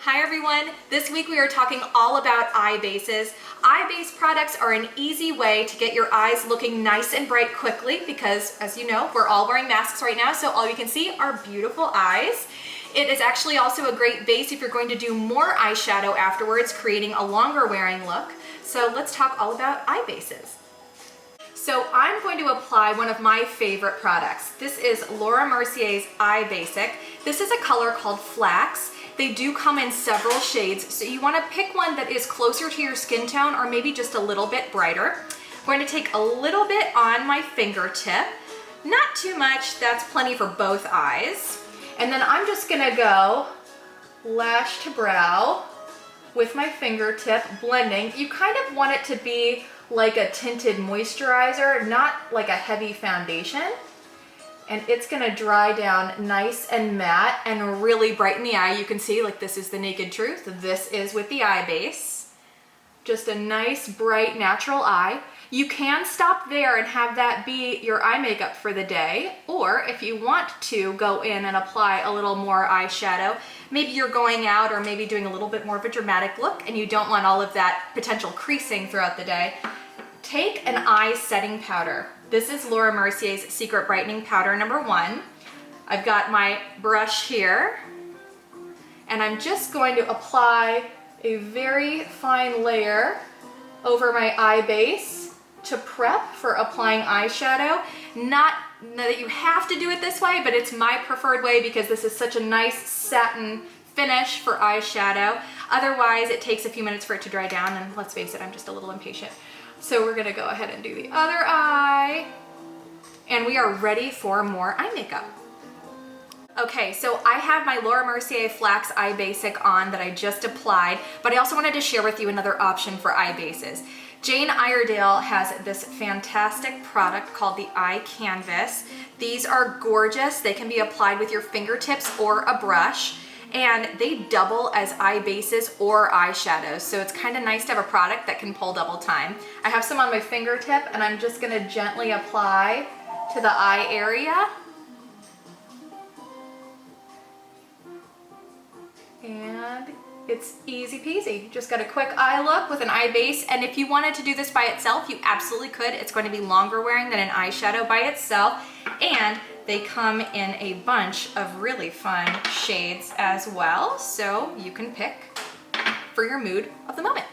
Hi everyone, this week we are talking all about eye bases. Eye base products are an easy way to get your eyes looking nice and bright quickly because, as you know, we're all wearing masks right now, so all you can see are beautiful eyes. It is actually also a great base if you're going to do more eyeshadow afterwards, creating a longer wearing look. So let's talk all about eye bases. So I'm going to apply one of my favorite products. This is Laura Mercier's Eye Basic. This is a color called Flax. They do come in several shades, so you want to pick one that is closer to your skin tone or maybe just a little bit brighter. I'm going to take a little bit on my fingertip, not too much, that's plenty for both eyes. And then I'm just going to go lash to brow with my fingertip, blending. You kind of want it to be like a tinted moisturizer, not like a heavy foundation. And it's gonna dry down nice and matte and really brighten the eye. You can see, like, this is the naked truth. This is with the eye base. Just a nice, bright, natural eye. You can stop there and have that be your eye makeup for the day, or if you want to go in and apply a little more eyeshadow, maybe you're going out or maybe doing a little bit more of a dramatic look and you don't want all of that potential creasing throughout the day, take an eye setting powder. This is Laura Mercier's Secret Brightening Powder number 1. I've got my brush here, and I'm just going to apply a very fine layer over my eye base to prep for applying eyeshadow. Not that you have to do it this way, but it's my preferred way because this is such a nice satin finish for eyeshadow. Otherwise, it takes a few minutes for it to dry down, and let's face it, I'm just a little impatient. So we're gonna go ahead and do the other eye, and we are ready for more eye makeup. Okay, so I have my Laura Mercier Flax Eye Basic on that I just applied, but I also wanted to share with you another option for eye bases. Jane Iredale has this fantastic product called the Eye Canvas. These are gorgeous. They can be applied with your fingertips or a brush, and they double as eye bases or eyeshadows. So it's kind of nice to have a product that can pull double time. I have some on my fingertip, and I'm just gonna gently apply to the eye area. And it's easy peasy. Just got a quick eye look with an eye base, and if you wanted to do this by itself, you absolutely could. It's going to be longer wearing than an eyeshadow by itself, and they come in a bunch of really fun shades as well, so you can pick for your mood of the moment.